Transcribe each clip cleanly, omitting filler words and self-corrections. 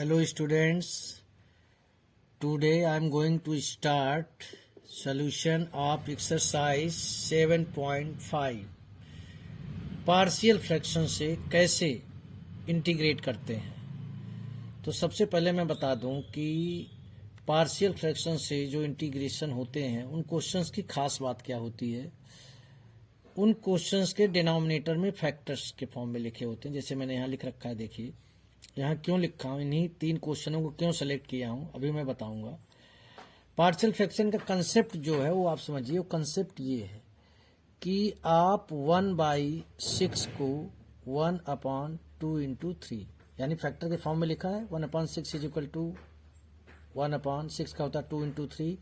Hello students, today I am going to start solution of exercise 7.5 partial fraction से कैसे integrate करते हैं। तो सबसे पहले मैं बता दूं कि पार्शियल फ्रैक्शन से जो इंटीग्रेशन होते हैं उन क्वेश्चंस की खास बात क्या होती है। उन क्वेश्चंस के डिनोमिनेटर में फैक्टर्स के फॉर्म में लिखे होते हैं, जैसे मैंने यहाँ लिख रखा है। देखिए यहाँ क्यों लिखा हूँ, इन्हीं तीन क्वेश्चनों को क्यों सेलेक्ट किया हूँ अभी मैं बताऊंगा। पार्शियल फ्रैक्शन का कंसेप्ट जो है वो आप समझिए। वो कंसेप्ट ये है कि आप 1/6 को 1/2 इंटू 3 यानी फैक्टर के फॉर्म में लिखा है 1/6 इज इक्वल टू 1/6 का होता है 2 इंटू 3,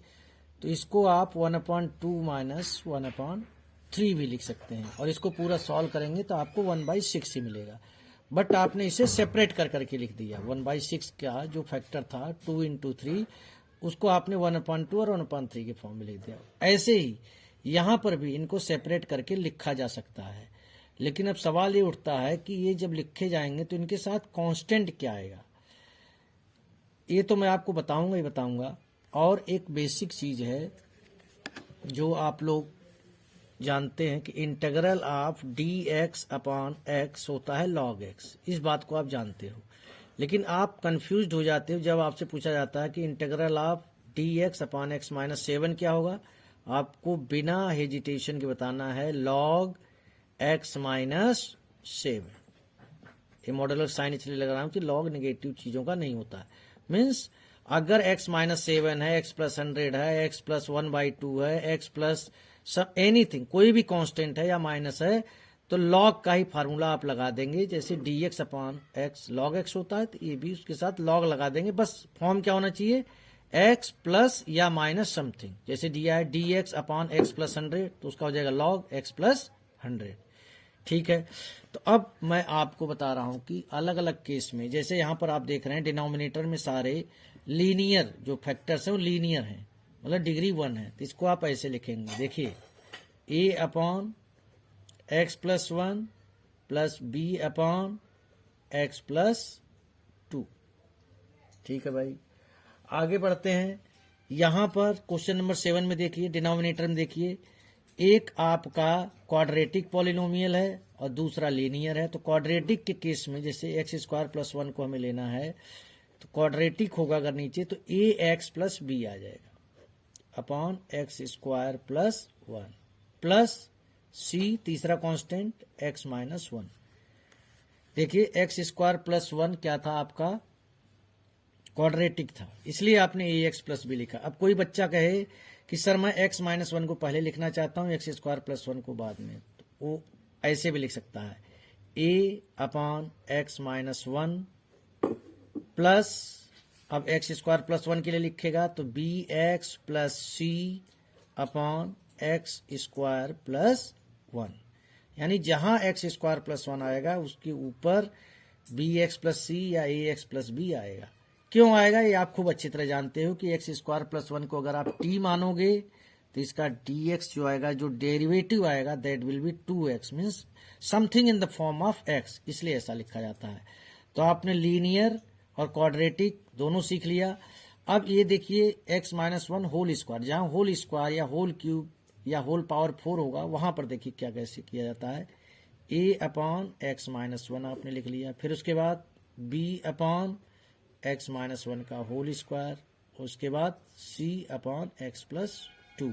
तो इसको आप 1/2 माइनस 1/3 भी लिख सकते हैं और इसको पूरा सॉल्व करेंगे तो आपको 1/6 ही मिलेगा। बट आपने इसे सेपरेट कर करके लिख दिया। 1/6 का जो फैक्टर था 2 इंटू 3 उसको आपने 1/2 और 1/3 के फॉर्म में लिख दिया। ऐसे ही यहाँ पर भी इनको सेपरेट करके लिखा जा सकता है, लेकिन अब सवाल ये उठता है कि ये जब लिखे जाएंगे तो इनके साथ कांस्टेंट क्या आएगा। ये तो मैं आपको बताऊंगा ही बताऊंगा। और एक बेसिक चीज है जो आप लोग जानते हैं कि integral of dx upon x होता है log x। इस बात को आप जानते हो, लेकिन आप कंफ्यूज्ड हो जाते हो जब आपसे पूछा जाता है कि integral of dx upon x minus 7 क्या होगा। आपको बिना हेजिटेशन के बताना है log x माइनस 7। ये मॉडुलर साइन इसलिए लगा रहा हूं कि log नेगेटिव चीजों का नहीं होता है। मीन्स अगर x माइनस 7 है, x प्लस 100 है, x प्लस 1/2 है, x प्लस एनीथिंग कोई भी कांस्टेंट है या माइनस है तो log का ही फार्मूला आप लगा देंगे। जैसे dx upon x log x होता है तो ये भी उसके साथ log लगा देंगे। बस फॉर्म क्या होना चाहिए, x प्लस या माइनस समथिंग। जैसे दिया है dx अपॉन x प्लस 100 तो उसका हो जाएगा log x प्लस 100। ठीक है, तो अब मैं आपको बता रहा हूं कि अलग अलग केस में, जैसे यहां पर आप देख रहे हैं डिनोमिनेटर में सारे लीनियर जो फैक्टर्स हैं वो लीनियर हैं, मतलब डिग्री 1 है, तो इसको आप ऐसे लिखेंगे। देखिए a upon x plus 1 plus b upon x plus 2। ठीक है भाई, आगे बढ़ते हैं। यहां पर क्वेश्चन नंबर 7 में देखिए, डिनोमिनेटर में देखिए, एक आपका क्वाड्रेटिक पॉलिनोमियल है और दूसरा लीनियर है। तो क्वाड्रेटिक के केस में जैसे एक्स स्क्वायर प्लस 1 को हमें लेना है तो क्वाड्रेटिक होगा अगर नीचे तो ए एक्स प्लस बी आ जाएगा upon x square plus 1 plus C तीसरा कांस्टेंट एक्स माइनस 1। देखिए एक्स स्क्वायर प्लस 1 क्या था आपका, क्वाड्रेटिक था, इसलिए आपने ए एक्स प्लस बी लिखा। अब कोई बच्चा कहे कि सर मैं एक्स माइनस 1 को पहले लिखना चाहता हूं, एक्स स्क्वायर प्लस 1 को बाद में, तो वो ऐसे भी लिख सकता है ए अपॉन एक्स माइनस 1 प्लस, अब एक्स स्क्वायर प्लस 1 के लिए लिखेगा तो बी एक्स प्लस सी अपॉन एक्स स्क्वायर प्लस 1। यानी जहां एक्स स्क्वायर प्लस 1 आएगा उसके ऊपर बी एक्स प्लस सी या ए एक्स प्लस बी आएगा। क्यों आएगा ये आप खूब अच्छी तरह जानते हो कि एक्स स्क्वायर प्लस 1 को अगर आप टी मानोगे तो इसका डी एक्स जो आएगा, जो डेरिवेटिव आएगा, that will be 2x, means something in the form of x, इसलिए ऐसा लिखा जाता है। तो आपने लीनियर और क्वाड्रेटिक दोनों सीख लिया। अब ये देखिए x माइनस 1 होल स्क्वायर, जहां होल स्क्वायर या होल क्यूब या होल पावर 4 होगा वहां पर देखिए क्या कैसे किया जाता है। a अपॉन एक्स माइनस 1 आपने लिख लिया, फिर उसके बाद b अपॉन एक्स माइनस 1 का होल स्क्वायर, उसके बाद c अपॉन एक्स प्लस 2।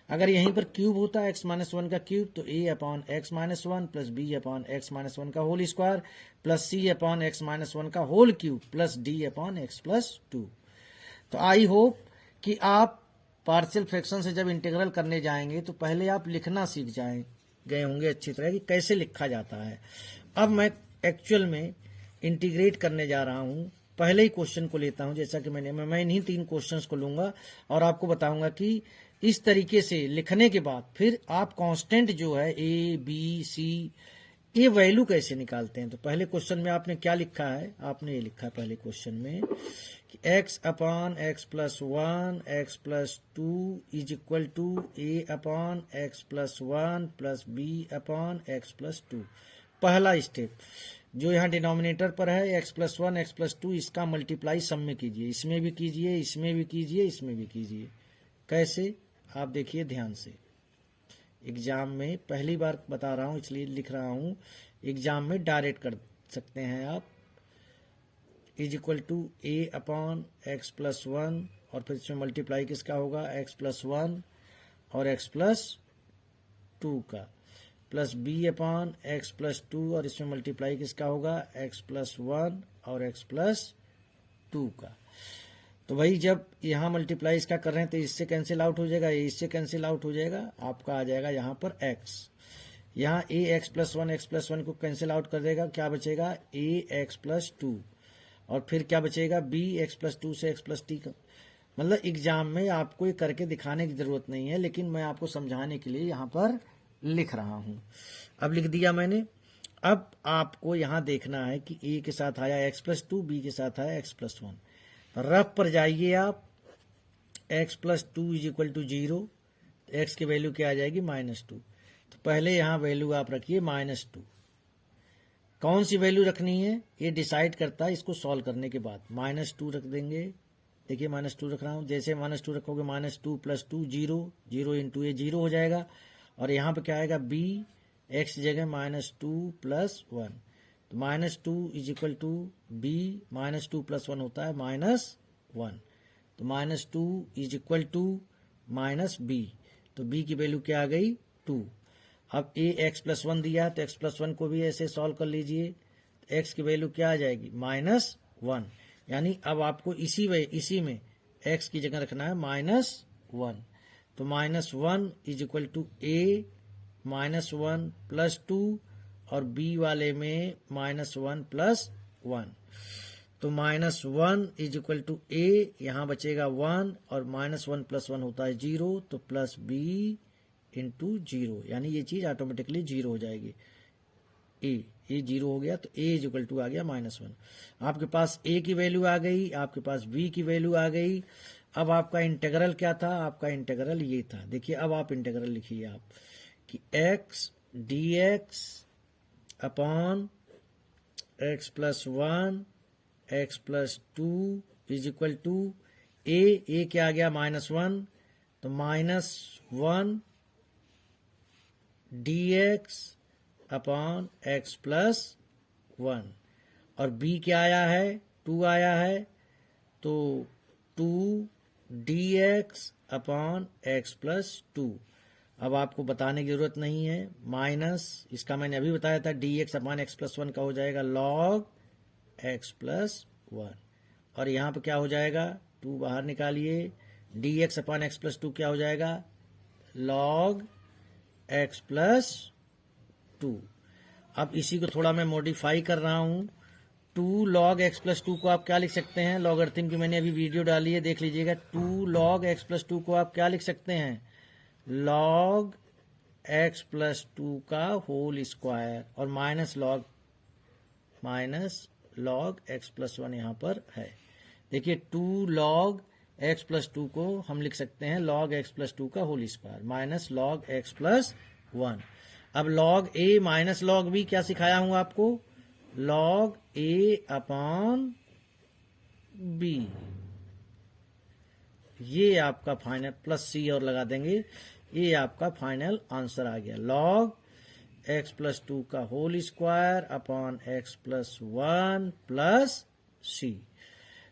अगर यहीं पर क्यूब होता है एक्स माइनस 1 का क्यूब तो a upon x minus 1 plus b upon x minus 1 का whole square plus c upon x minus 1 का whole cube plus d upon x plus 2। तो आई होप कि आप पार्शियल फ्रैक्शन से जब इंटीग्रल करने जाएंगे तो पहले आप लिखना सीख गए होंगे अच्छी तरह कि कैसे लिखा जाता है। अब मैं एक्चुअल में इंटीग्रेट करने जा रहा हूं। पहले ही क्वेश्चन को लेता हूं, जैसा कि मैं इन्हीं 3 क्वेश्चंस को लूंगा और आपको बताऊंगा कि इस तरीके से लिखने के बाद फिर आप कांस्टेंट जो है ए बी सी ये वैल्यू कैसे निकालते हैं। तो पहले क्वेश्चन में आपने क्या लिखा है, आपने ये लिखा है पहले क्वेश्चन में कि x upon x plus 1 x plus 2 is equal to a upon x plus 1 plus b upon x plus 2। पहला स्टेप, जो यहाँ डिनोमिनेटर पर है x प्लस 1 x प्लस 2, इसका मल्टीप्लाई सब में कीजिए, इसमें भी कीजिए, इसमें भी कीजिए, इसमें भी कीजिए। कैसे, आप देखिए ध्यान से। एग्जाम में पहली बार बता रहा हूँ इसलिए लिख रहा हूँ, एग्जाम में डायरेक्ट कर सकते हैं आप। Is equal to a upon x plus 1 और फिर इसमें मल्टीप्लाई किसका होगा, x प्लस 1 और x प्लस 2 का, plus b upon x plus 2 और इसमें मल्टीप्लाई किसका होगा, x प्लस 1 और x प्लस 2 का। तो भाई जब यहाँ मल्टीप्लाई इसका कर रहे हैं तो इससे कैंसिल आउट हो जाएगा, ये इससे कैंसिल आउट हो जाएगा, आपका आ जाएगा यहाँ पर x। यहाँ a x plus 1 x plus 1 को कैंसिल आउट कर देगा, क्या बचेगा a एक्स प्लस 2 और फिर क्या बचेगा b एक्स प्लस 2 से x प्लस t का। मतलब एग्जाम में आपको ये करके दिखाने की जरूरत नहीं है, लेकिन मैं आपको समझाने के लिए यहाँ पर लिख रहा हूँ। अब लिख दिया मैंने। अब आपको यहाँ देखना है कि a के साथ आया x प्लस 2, b के साथ आया x प्लस 1। रफ पर जाइए आप, x plus 2 is equal to 0, x की वैल्यू क्या आ जाएगी, -2। तो पहले यहाँ वैल्यू आप रखिए -2। कौन सी वैल्यू रखनी है ये डिसाइड करता है इसको सॉल्व करने के बाद। -2 रख देंगे, देखिए -2 रख रहा हूँ। जैसे -2 रखोगे, -2 प्लस 2 0, 0 इंटू ये 0 हो जाएगा। और यहाँ पे क्या आएगा, b x की जगह -2 प्लस 1, तो -2 is equal to b, -2 plus 1 होता है -1, तो -2 इज इक्वल टू -b, तो b की वैल्यू क्या आ गई, 2। अब a x प्लस 1 दिया है तो x प्लस 1 को भी ऐसे सॉल्व कर लीजिए, तो x की वैल्यू क्या आ जाएगी, -1। यानी अब आपको इसी में x की जगह रखना है -1, तो -1 is equal to a -1 plus 2 और b वाले में -1 प्लस 1, तो -1 इज इक्वल टू a, यहाँ बचेगा 1 और -1 प्लस 1 होता है 0, तो प्लस b इंटू 0, यानी ये चीज ऑटोमेटिकली 0 हो जाएगी। ये 0 हो गया तो a इज इक्वल टू आ गया -1। आपके पास a की वैल्यू आ गई, आपके पास b की वैल्यू आ गई। अब आपका इंटीग्रल क्या था, आपका इंटीग्रल ये था। देखिए अब आप इंटीग्रल लिखिए आप कि x dx upon x plus 1 x plus 2 is equal to a क्या आ गया, -1, तो -1 dx अपॉन एक्स प्लस 1 और b क्या आया है, 2 आया है, तो 2 dx अपॉन एक्स प्लस 2। अब आपको बताने की जरूरत नहीं है, माइनस इसका मैंने अभी बताया था, dx अपॉन एक्स प्लस 1 का हो जाएगा log x प्लस 1 और यहाँ पे क्या हो जाएगा, 2 बाहर निकालिए, dx अपॉन एक्स प्लस 2 क्या हो जाएगा, log x प्लस 2। अब इसी को थोड़ा मैं मॉडिफाई कर रहा हूँ। 2 log x प्लस 2 को आप क्या लिख सकते हैं, लॉगरिथम की मैंने अभी वीडियो डाली है, देख लीजिएगा। 2 log x प्लस 2 को आप क्या लिख सकते हैं, log x प्लस 2 का होल स्क्वायर और माइनस log x प्लस 1 यहाँ पर है। देखिए 2 log x प्लस 2 को हम लिख सकते हैं log x प्लस 2 का whole square minus log x plus 1। अब log a minus log b क्या सिखाया हूँ आपको, log a अपॉन b। ये आपका फाइनल, प्लस c और लगा देंगे, ये आपका फाइनल आंसर आ गया, log x प्लस 2 का whole square upon x plus 1 plus c।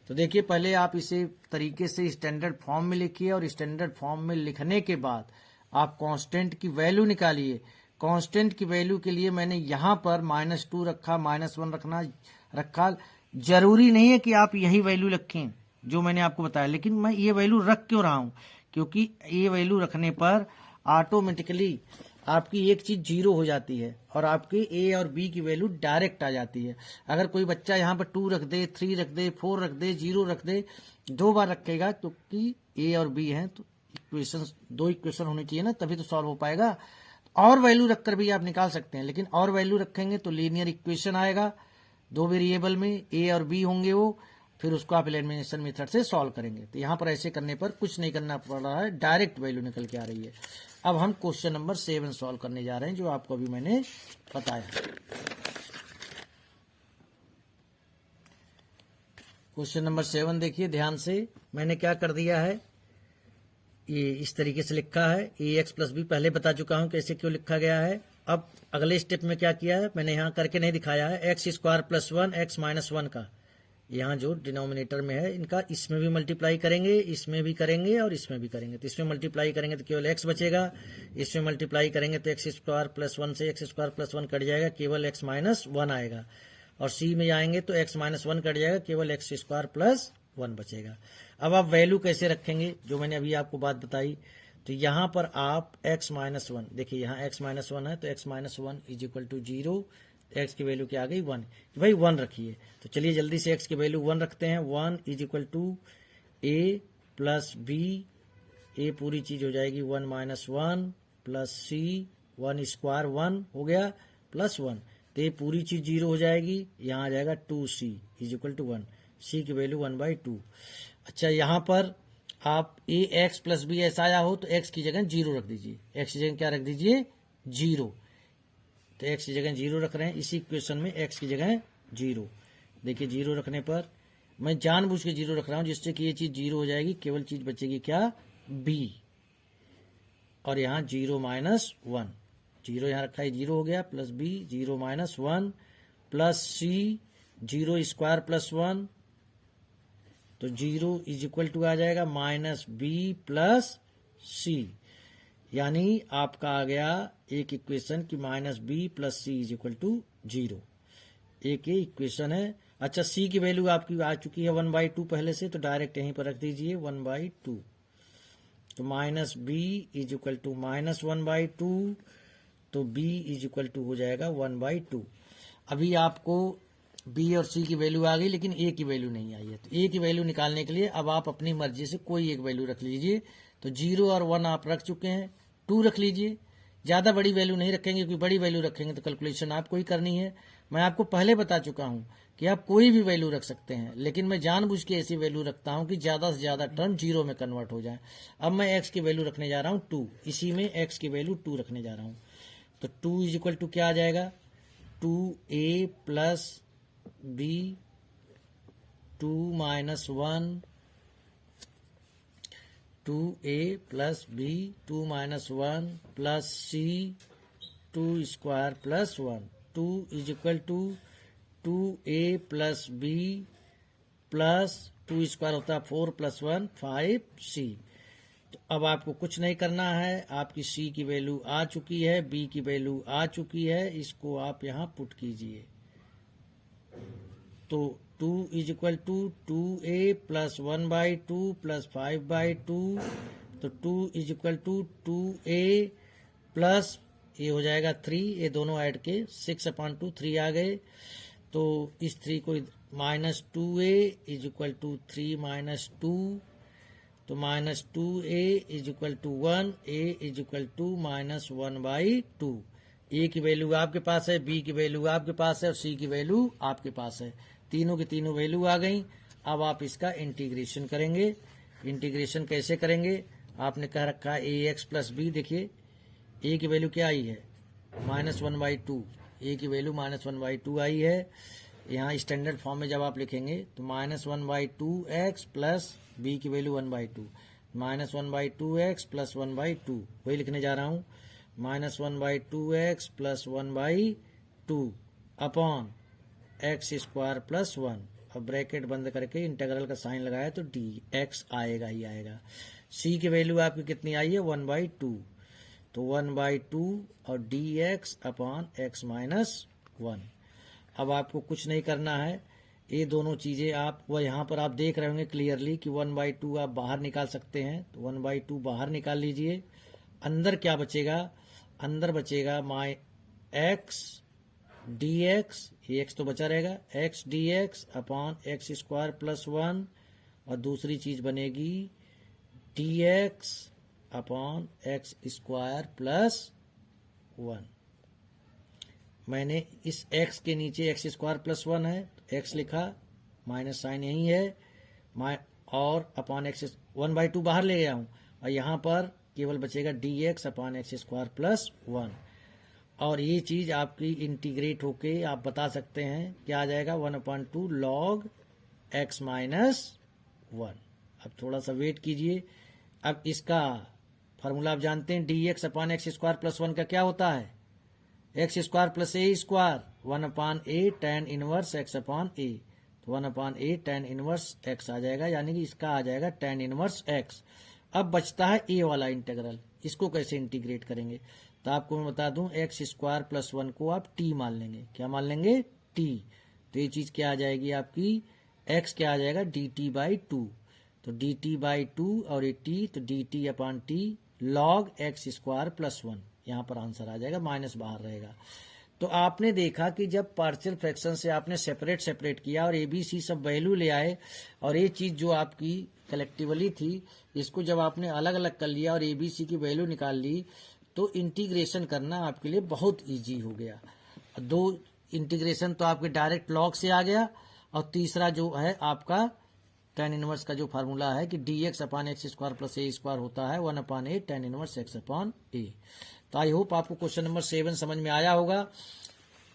तो देखिए पहले आप इसे तरीके से स्टैंडर्ड फॉर्म में लिखिए और स्टैंडर्ड फॉर्म में लिखने के बाद आप कांस्टेंट की वैल्यू निकालिए। कांस्टेंट की वैल्यू के लिए मैंने यहाँ पर -2 रखा, -1 रखा। जरूरी नहीं है कि आप यही वैल्यू रखें जो मैंने आपको बताया, लेकिन मैं ये वैल्यू रख क्यों रहा हूँ, क्योंकि ये वैल्यू रखने पर ऑटोमेटिकली आपकी एक चीज 0 हो जाती है और आपकी a और b की वैल्यू डायरेक्ट आ जाती है। अगर कोई बच्चा यहाँ पर 2 रख दे, 3 रख दे, 4 रख दे, 0 रख दे, 2 बार रखेगा, क्योंकि a और b हैं तो दो इक्वेशन होनी चाहिए ना, तभी तो सॉल्व हो पाएगा। और वैल्यू रखकर भी आप निकाल सकते हैं, लेकिन और वैल्यू रखेंगे तो लीनियर इक्वेशन आएगा, 2 वेरिएबल में a और b होंगे वो, फिर उसको आप एलिमिनेशन मेथड से सॉल्व करेंगे। तो यहाँ पर ऐसे करने पर कुछ नहीं करना पड़ रहा है, डायरेक्ट वैल्यू निकल के आ रही है। अब हम क्वेश्चन नंबर 7 सॉल्व करने जा रहे हैं, जो आपको अभी मैंने बताया। क्वेश्चन नंबर 7 देखिए ध्यान से। मैंने क्या कर दिया है, ये इस तरीके से लिखा है, ए एक्स प्लस बी पहले बता चुका हूं कैसे क्यों लिखा गया है। अब अगले स्टेप में क्या किया है, मैंने यहाँ करके नहीं दिखाया है, x square plus 1 x minus 1 का यहाँ जो डिनोमिनेटर में है इनका इसमें भी मल्टीप्लाई करेंगे, इसमें भी करेंगे और इसमें भी करेंगे। तो इसमें मल्टीप्लाई करेंगे तो केवल एक्स बचेगा, इसमें मल्टीप्लाई करेंगे तो एक्स स्क्वायर प्लस 1 से एक्स स्क्वायर प्लस 1 कट जाएगा, केवल एक्स माइनस 1 आएगा। और सी में जाएंगे तो एक्स माइनस 1 कट जाएगा, केवल एक्स स्क्वायर प्लस 1 बचेगा। अब आप वैल्यू कैसे रखेंगे, जो मैंने अभी आपको बात बताई। तो यहाँ पर आप x माइनस 1, देखिए यहाँ x माइनस 1 है तो x minus 1 is equal to 0, x की वैल्यू क्या आ गई 1, भाई 1 रखिए। तो चलिए जल्दी से x की वैल्यू 1 रखते हैं। 1 is equal to a plus B, A पूरी चीज हो जाएगी 1 माइनस 1 प्लस सी 1 स्क्वायर 1 हो गया प्लस 1, तो ये पूरी चीज 0 हो जाएगी, यहाँ आ जाएगा 2c इज इक्वल टू 1, सी की वैल्यू 1/2। अच्छा यहाँ पर आप ए एक्स प्लस बी ऐसा आया हो तो x की जगह 0 रख दीजिए, x की जगह क्या रख दीजिए 0, तो x की जगह 0 रख रहे हैं इसी इक्वेशन में, x की जगह 0। देखिए 0 रखने पर मैं जानबूझ के 0 रख रहा हूं जिससे कि ये चीज 0 हो जाएगी, केवल चीज बचेगी क्या b, और यहाँ 0 माइनस 1, 0 यहाँ रखा है 0 हो गया plus b 0 minus 1 plus c 0 square plus 1, तो 0 इज इक्वल टू आ जाएगा माइनस बी प्लस सी, यानी आपका आ गया एक इक्वेशन की minus b plus c is equal to 0, एक ये इक्वेशन है। अच्छा सी की वैल्यू आपकी आ चुकी है 1/2 पहले से, तो डायरेक्ट यहीं पर रख दीजिए 1/2, तो minus b is equal to minus 1/2, तो बी इज इक्वल टू हो जाएगा 1/2। अभी आपको बी और सी की वैल्यू आ गई लेकिन ए की वैल्यू नहीं आई है, तो ए की वैल्यू निकालने के लिए अब आप अपनी मर्जी से कोई एक वैल्यू रख लीजिए। तो 0 और 1 आप रख चुके हैं, 2 रख लीजिए, ज़्यादा बड़ी वैल्यू नहीं रखेंगे क्योंकि बड़ी वैल्यू रखेंगे तो कैलकुलेशन आपको ही करनी है। मैं आपको पहले बता चुका हूं कि आप कोई भी वैल्यू रख सकते हैं, लेकिन मैं जानबूझ के ऐसी वैल्यू रखता हूं कि ज़्यादा से ज़्यादा टर्म 0 में कन्वर्ट हो जाए। अब मैं x की वैल्यू रखने जा रहा हूं 2, इसी में x की वैल्यू 2 रखने जा रहा हूं, तो 2 इज इक्वल टू क्या आ जाएगा 2a plus b 2 minus 1, 2a plus b 2 minus 1 plus c 2 square plus 1, 2 is equal to 2a plus b plus 2 square होता है 4 प्लस 1 5c। तो अब आपको कुछ नहीं करना है, आपकी c की वैल्यू आ चुकी है, b की वैल्यू आ चुकी है, इसको आप यहाँ पुट कीजिए। तो 2 is equal to 2a plus 1/2 plus 5/2, तो 2 is equal to 2a plus ये हो जाएगा 3, ये दोनों ऐड के 6/2 3 आ गए, तो इस 3 को minus 2a is equal to 3 minus 2, तो minus 2a is equal to 1, a is equal to minus 1/2। A की वैल्यू आपके पास है, बी की वैल्यू आपके पास है और सी की वैल्यू आपके पास है, तीनों की तीनों वैल्यू आ गई। अब आप इसका इंटीग्रेशन करेंगे। इंटीग्रेशन कैसे करेंगे, आपने कह रखा है ए एक्स प्लस बी, देखिए ए की वैल्यू क्या आई है -1/2, ए की वैल्यू -1/2 आई है। यहाँ स्टैंडर्ड फॉर्म में जब आप लिखेंगे तो -1/2 एक्स प्लस बी की वैल्यू 1/2, -1/2 एक्स प्लस 1/2, वही लिखने जा रहा हूँ, -1/2 x plus 1/2 upon x square plus 1, अब ब्रैकेट बंद करके इंटीग्रल का साइन लगाया तो डी एक्स आएगा ही आएगा। सी की वैल्यू आपकी कितनी आई है 1/2, तो 1/2 और D x upon x minus 1। अब आपको कुछ नहीं करना है, ये दोनों चीज़ें आप वह यहाँ पर आप देख रहे होंगे क्लियरली कि 1/2 आप बाहर निकाल सकते हैं, तो 1/2 बाहर निकाल लीजिए। अंदर क्या बचेगा, अंदर बचेगा माई एक्स डी एक्स, ये एक्स तो बचा रहेगा, x D x upon x square plus 1, और दूसरी चीज बनेगी D x upon x square plus 1। मैंने इस x के नीचे एक्स स्क्वायर प्लस 1 है, x लिखा, माइनस साइन यही है, और अपॉन एक्स 1/2 बाहर ले गया हूँ, और यहाँ पर केवल बचेगा D x upon x square plus 1। और ये चीज़ आपकी इंटीग्रेट होके आप बता सकते हैं क्या आ जाएगा 1/2 लॉग x माइनस 1। अब थोड़ा सा वेट कीजिए। अब इसका फार्मूला आप जानते हैं, डी एक्स अपान एक्स स्क्वायर प्लस 1 का क्या होता है, एक्स स्क्वायर प्लस ए स्क्वायर, 1 अपान ए टेन इनवर्स एक्स अपान ए। तो 1 अपान ए टेन इनवर्स एक्स आ जाएगा, यानी कि इसका आ जाएगा टेन इनवर्स एक्स। अब बचता है ए वाला इंटीग्रल, इसको कैसे इंटीग्रेट करेंगे। तो आपको मैं बता दूं, एक्स स्क्वायर प्लस 1 को आप टी मान लेंगे। क्या मान लेंगे, टी। तो ये चीज क्या आ जाएगी आपकी, एक्स क्या आ जाएगा, डी टी बाई टू। तो डी टी बाई टू और ये टी, तो D T upon T log X square plus 1। यहाँ पर आंसर आ जाएगा, माइनस बाहर रहेगा। तो आपने देखा कि जब पार्शियल फ्रैक्शन से आपने सेपरेट किया और एबीसी सब वैल्यू ले आए, और ये चीज जो आपकी कलेक्टिवली थी, इसको जब आपने अलग अलग कर लिया और एबीसी की वैल्यू निकाल ली, तो इंटीग्रेशन करना आपके लिए बहुत इजी हो गया। दो इंटीग्रेशन तो आपके डायरेक्ट लॉग से आ गया, और तीसरा जो है आपका टेन इनवर्स का जो फार्मूला है कि डी एक्स अपान एक्स स्क्वायर प्लस ए स्क्वायर होता है 1 अपान ए टेन इनवर्स एक्स अपान ए। तो आई होप आपको क्वेश्चन नंबर 7 समझ में आया होगा।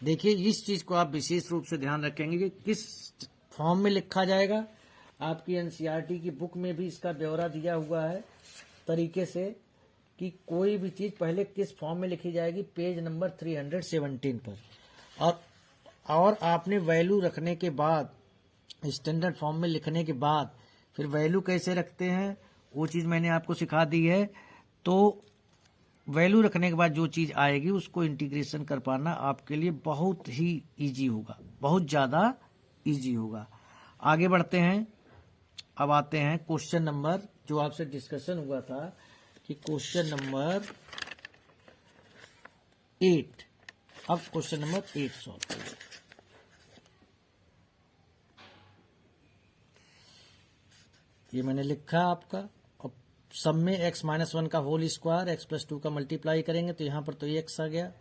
देखिए, इस चीज को आप विशेष रूप से ध्यान रखेंगे कि किस फॉर्म में लिखा जाएगा। आपकी एनसीईआरटी की बुक में भी इसका ब्यौरा दिया हुआ है तरीके से कि कोई भी चीज पहले किस फॉर्म में लिखी जाएगी, पेज नंबर 317 पर। और आपने वैल्यू रखने के बाद, स्टैंडर्ड फॉर्म में लिखने के बाद, फिर वैल्यू कैसे रखते हैं वो चीज मैंने आपको सिखा दी है। तो वैल्यू रखने के बाद जो चीज आएगी उसको इंटीग्रेशन कर पाना आपके लिए बहुत ही इजी होगा, बहुत ज्यादा इजी होगा। आगे बढ़ते हैं। अब आते हैं क्वेश्चन नंबर, जो आपसे डिस्कशन हुआ था कि क्वेश्चन नंबर 8। अब क्वेश्चन नंबर 8 सॉल्व करें। ये मैंने लिखा आपका, और सब में x माइनस 1 का होल स्क्वायर एक्स प्लस 2 का मल्टीप्लाई करेंगे, तो यहाँ पर तो x आ गया,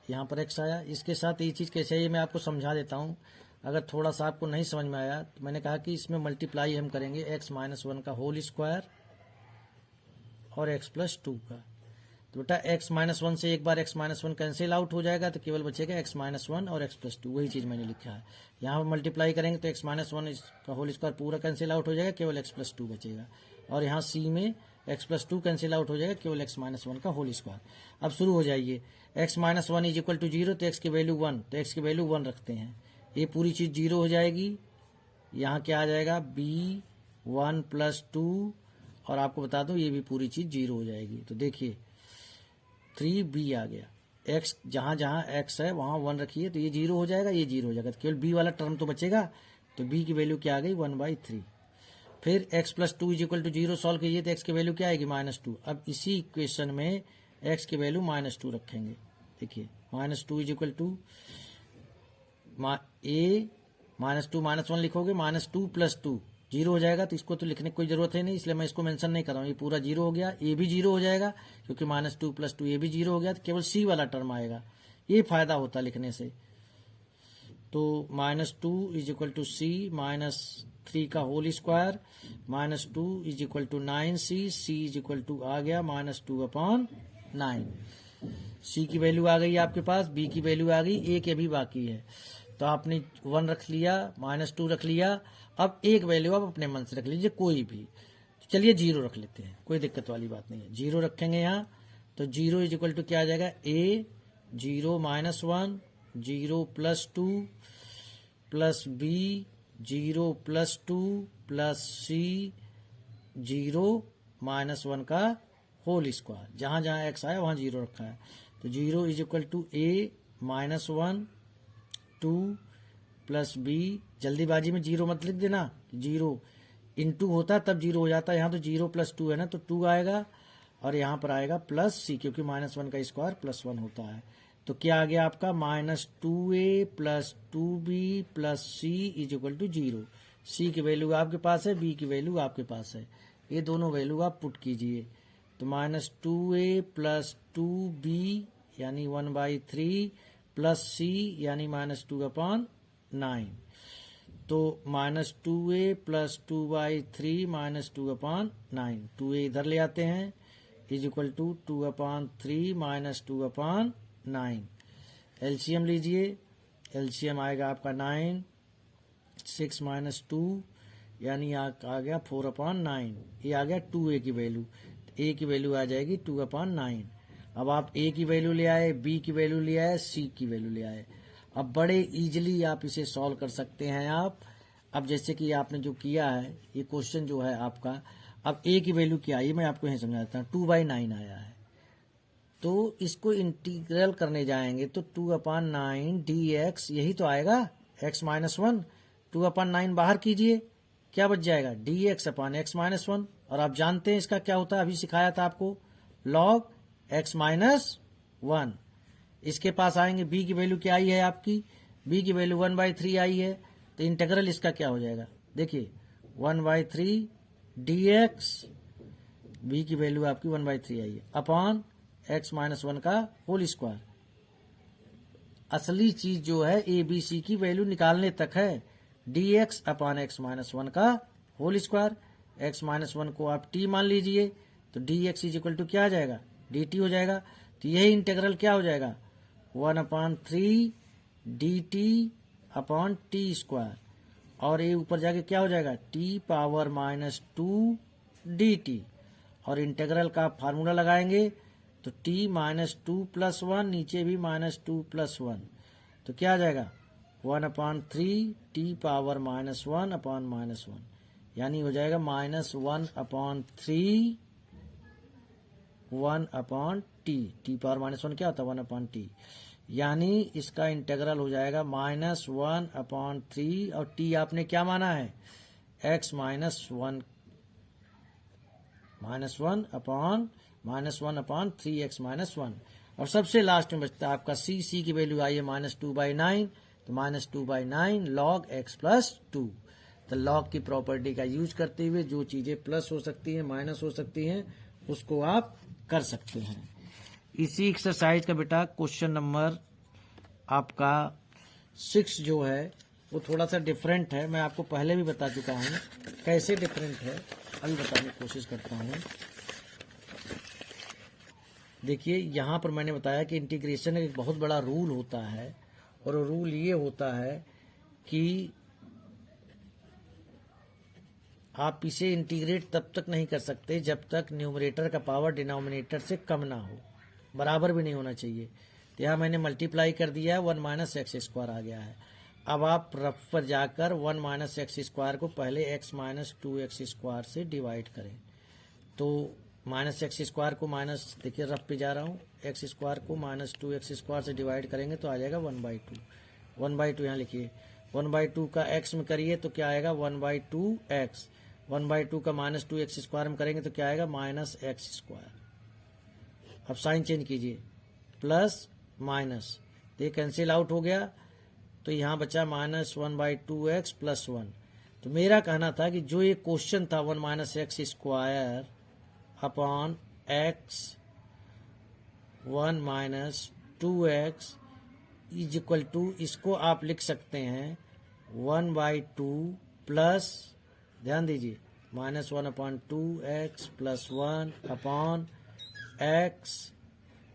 यहाँ पर x आया। इसके साथ ये चीज़ कैसे है ये मैं आपको समझा देता हूँ। अगर थोड़ा सा आपको नहीं समझ में आया तो मैंने कहा कि इसमें मल्टीप्लाई हम करेंगे x माइनस 1 का होल स्क्वायर और x प्लस 2 का। तो बेटा x माइनस 1 से एक बार x माइनस 1 कैंसिल आउट हो जाएगा, तो केवल बचेगा x माइनस 1 और x प्लस 2। वही चीज़ मैंने लिखा है। यहाँ पर मल्टीप्लाई करेंगे तो x माइनस 1 का होल स्क्वायर पूरा कैंसिल आउट हो जाएगा, केवल x प्लस 2 बचेगा। और यहाँ c में x प्लस 2 कैंसिल आउट हो जाएगा, केवल x माइनस 1 का होल स्क्वायर। अब शुरू हो जाइए। x minus 1 is equal to 0, तो x की वैल्यू 1, तो x की वैल्यू 1 रखते हैं। ये पूरी चीज़ 0 हो जाएगी। यहाँ क्या आ जाएगा, b 1 प्लस 2, और आपको बता दूँ ये भी पूरी चीज़ 0 हो जाएगी। तो देखिए 3b आ गया। x जहाँ जहाँ x है वहाँ 1 रखिए, तो ये 0 हो जाएगा, ये 0 हो जाएगा, तो केवल b वाला टर्म तो बचेगा। तो b की वैल्यू क्या आ गई, 1/3। फिर x plus 2 is equal to 0 solve कीजिए, तो x की वैल्यू क्या आएगी, -2। अब इसी इक्वेशन में x की वैल्यू -2 रखेंगे। देखिए -2 इज इक्वल टू a -2 -1 लिखोगे, -2 प्लस 2 0 हो जाएगा। तो इसको तो लिखने की कोई जरूरत है नहीं, इसलिए मैं इसको मेंशन नहीं कर रहा हूँ। ये पूरा 0 हो गया, ए भी 0 हो जाएगा, क्योंकि -2 प्लस 2 ये भी 0 हो गया, तो केवल सी वाला टर्म आएगा। ये फायदा होता लिखने से। तो -2 इज इक्वल टू सी -3 का whole square, -2 is equal to 9c, C is equal to आ गया -2/9। सी की वैल्यू आ गई आपके पास, बी की वैल्यू आ गई, ए के भी बाकी है। तो आपने 1 रख लिया, -2 रख लिया। अब एक वैल्यू आप अपने मन से रख लीजिए कोई भी। तो चलिए 0 रख लेते हैं, कोई दिक्कत वाली बात नहीं है। 0 रखेंगे यहाँ, तो 0 इज इक्वल टू क्या आ जाएगा, a 0 -1 0 plus 2 plus b 0 plus 2 plus c 0 -1 का होल स्क्वायर। जहाँ जहाँ x आया वहाँ 0 रखा है। तो 0 is equal to a -1 2 plus b, जल्दीबाजी में 0 मत लिख देना, 0 इंटू होता तब 0 हो जाता है। यहाँ तो 0 प्लस 2 है ना, तो 2 आएगा, और यहाँ पर आएगा प्लस c, क्योंकि -1 का स्क्वायर +1 होता है। तो क्या आ गया आपका, -2a plus 2b plus c is equal to 0। c की वैल्यू आपके पास है, b की वैल्यू आपके पास है। ये दोनों वैल्यू आप पुट कीजिए। तो -2a प्लस 2b यानी 1/3 प्लस c यानी -2/9। तो -2a प्लस 2/3 -2/9, 2a इधर ले आते हैं, इज इक्वल टू 2/3 -2/9। एलसीएम लीजिए, एलसीएम आएगा आपका 9, 6 -2 यानी आ गया 4/9, ये आ गया 2a की वैल्यू, a की वैल्यू आ जाएगी 2/9। अब आप a की वैल्यू ले आए, b की वैल्यू ले आए, c की वैल्यू ले आए। अब बड़े इजीली आप इसे सॉल्व कर सकते हैं आप। अब जैसे कि आपने जो किया है, ये क्वेश्चन जो है आपका, अब a की वैल्यू क्या आई मैं आपको यही समझाता हूँ, 2/9 आया है। तो इसको इंटीग्रल करने जाएंगे तो 2/9 dx यही तो आएगा, x-1। 2/9 बाहर कीजिए, क्या बच जाएगा, dx/x-1। और आप जानते हैं इसका क्या होता है, अभी सिखाया था आपको, log x-1। इसके पास आएंगे, b की वैल्यू क्या आई है आपकी, b की वैल्यू 1/3 आई है, तो इंटीग्रल इसका क्या हो जाएगा, देखिए 1/3 dx, b की वैल्यू आपकी 1/3 आई है, अपॉन x-1 का होल स्क्वायर। असली चीज जो है ए बी सी की वैल्यू निकालने तक है, dx/x-1 का होल स्क्वायर। x-1 को आप t मान लीजिए, तो dx = क्या आ जाएगा, dt हो जाएगा। तो यही इंटीग्रल क्या हो जाएगा, 1/3 dt/t²। और ये ऊपर जाके क्या हो जाएगा, t⁻⁻2 dt। और इंटीग्रल का फार्मूला लगाएंगे तो t-2 + 1, नीचे भी -2 + 1, तो क्या आ जाएगा 1/3 t⁻⁻1/-1, यानी हो जाएगा -1/3 1/t। t⁻⁻1 क्या होता है, 1/t। यानी इसका इंटीग्रल हो जाएगा -1/3, और t आपने क्या माना है, x-1 -1/3x-1। और सबसे लास्ट में बचता है आपका c की वैल्यू आई है -2/9, तो -2/9 log x+2। तो log की प्रॉपर्टी का यूज करते हुए जो चीजें प्लस हो सकती हैं, माइनस हो सकती हैं, उसको आप कर सकते हैं। इसी एक्सरसाइज का बेटा क्वेश्चन नंबर आपका 6 जो है वो थोड़ा सा डिफरेंट है। मैं आपको पहले भी बता चुका हूँ कैसे डिफरेंट है, अभी बताने की कोशिश करता हूँ। देखिए यहाँ पर मैंने बताया कि इंटीग्रेशन एक बहुत बड़ा रूल होता है, और रूल ये होता है कि आप इसे इंटीग्रेट तब तक नहीं कर सकते जब तक न्यूमरेटर का पावर डिनोमिनेटर से कम ना हो, बराबर भी नहीं होना चाहिए। तो यहाँ मैंने मल्टीप्लाई कर दिया है, 1 - x² आ गया है। अब आप रफ पर जाकर 1 - x² को पहले x - 2x² से डिवाइड करें, तो -x² को माइनस, देखिए रफ पे जा रहा हूँ, x² को -2x² से डिवाइड करेंगे तो आ जाएगा 1/2। 1/2 यहाँ लिखिए, 1/2 का x में करिए तो क्या आएगा 1/2x। 1/2 का -2x² में करेंगे तो क्या आएगा -x²। अब साइन चेंज कीजिए, प्लस माइनस, तो ये कैंसिल आउट हो गया, तो यहाँ बचा -1/2x + 1। तो मेरा कहना था कि जो ये क्वेश्चन था 1 - x² अपॉन x 1 - 2x = इसको आप लिख सकते हैं 1/2 प्लस, ध्यान दीजिए, -1/2x + 1 अपॉन x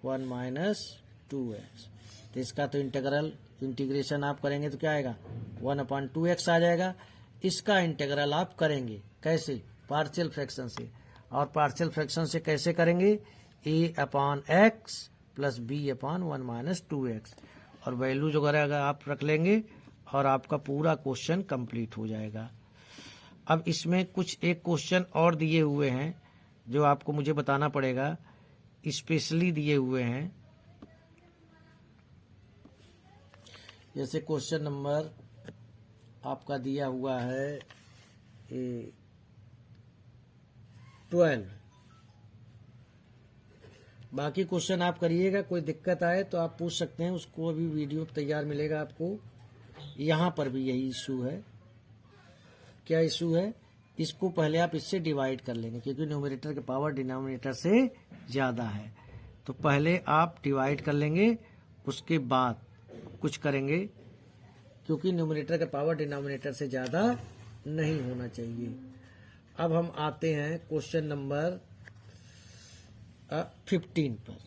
1 - 2x। तो इसका तो इंटीग्रेशन आप करेंगे तो क्या आएगा 1/2x आ जाएगा। इसका इंटीग्रल आप करेंगे कैसे, पार्शियल फ्रैक्शन से। और पार्शियल फ्रैक्शन से कैसे करेंगे, a/x + b/1 - 2x। और वैल्यूज वगैरह अगर आप रख लेंगे और आपका पूरा क्वेश्चन कंप्लीट हो जाएगा। अब इसमें कुछ एक क्वेश्चन और दिए हुए हैं जो आपको मुझे बताना पड़ेगा, स्पेशली दिए हुए हैं। जैसे क्वेश्चन नंबर आपका दिया हुआ है 12। बाकी क्वेश्चन आप करिएगा, कोई दिक्कत आए तो आप पूछ सकते हैं, उसको अभी वीडियो तैयार मिलेगा आपको। यहाँ पर भी यही इशू है। क्या इशू है, इसको पहले आप इससे डिवाइड कर लेंगे क्योंकि न्यूमरेटर का पावर डिनोमिनेटर से ज़्यादा है, तो पहले आप डिवाइड कर लेंगे, उसके बाद कुछ करेंगे, क्योंकि न्यूमरेटर का पावर डिनोमिनेटर से ज़्यादा नहीं होना चाहिए। अब हम आते हैं क्वेश्चन नंबर 15 पर।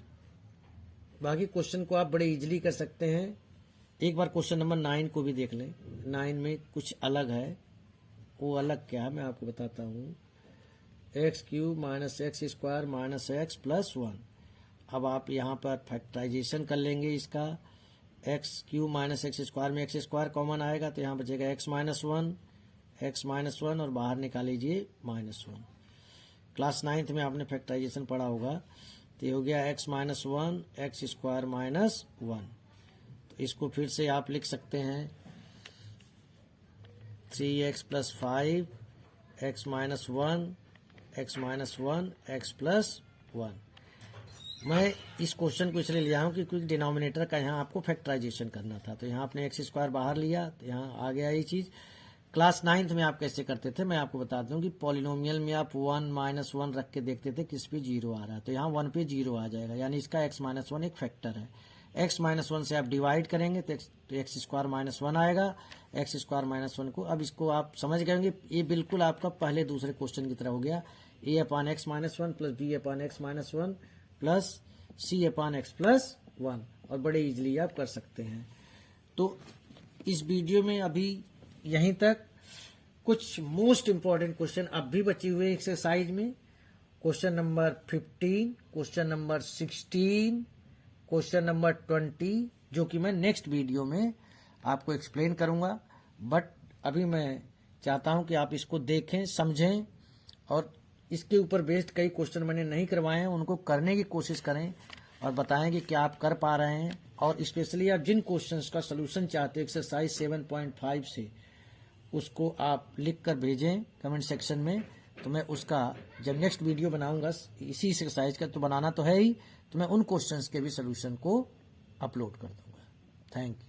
बाकी क्वेश्चन को आप बड़े इजीली कर सकते हैं। एक बार क्वेश्चन नंबर 9 को भी देख लें, 9 में कुछ अलग है। वो अलग क्या है मैं आपको बताता हूँ। X cube minus x square minus x plus 1। अब आप यहाँ पर फैक्टराइजेशन कर लेंगे इसका। X cube minus x square में एक्स स्क्वायर कॉमन आएगा तो यहाँ बचेगा एक्स माइनस वन और बाहर निकाल लीजिए -1। क्लास 9th में आपने फैक्टराइजेशन पढ़ा होगा। तो ये हो गया x minus one x square minus 1। तो इसको फिर से आप लिख सकते हैं 3x plus 5 x minus one x plus 1। मैं इस क्वेश्चन को इसलिए लिया हूँ कि क्योंकि डिनोमिनेटर का यहाँ आपको फैक्टराइजेशन करना था। तो यहाँ आपने एक्स स्क्वायर बाहर लिया तो यहाँ आ गया ये चीज़। क्लास 9th में आप कैसे करते थे मैं आपको बता दूं कि पॉलिनोमियल में आप 1 -1 रख के देखते थे किस पे 0 आ रहा है। तो यहाँ 1 पे 0 आ जाएगा, यानी इसका x माइनस 1 एक फैक्टर है। x माइनस 1 से आप डिवाइड करेंगे तो एक्स स्क्वायर माइनस 1 आएगा। एक्स स्क्वायर माइनस 1 को अब इसको आप समझ गए होंगे, ये बिल्कुल आपका पहले दूसरे क्वेश्चन की तरह हो गया। a/x minus 1 plus b/x minus 1 plus c/x plus 1, और बड़े इजली आप कर सकते हैं। तो इस वीडियो में अभी यहीं तक। कुछ मोस्ट इंपॉर्टेंट क्वेश्चन अब भी बचे हुए एक्सरसाइज में। Question number 15, question number 16, question number 20, जो कि मैं नेक्स्ट वीडियो में आपको एक्सप्लेन करूंगा। बट अभी मैं चाहता हूं कि आप इसको देखें, समझें, और इसके ऊपर बेस्ड कई क्वेश्चन मैंने नहीं करवाए हैं उनको करने की कोशिश करें और बताएं कि क्या आप कर पा रहे हैं। और स्पेशली आप जिन क्वेश्चंस का सोल्यूशन चाहते हैं एक्सरसाइज 7.5 से, उसको आप लिख कर भेजें कमेंट सेक्शन में। तो मैं उसका जब नेक्स्ट वीडियो बनाऊंगा इसी एक्सरसाइज का, तो बनाना तो है ही, तो मैं उन क्वेश्चंस के भी सोल्यूशन को अपलोड कर दूंगा। Thank you.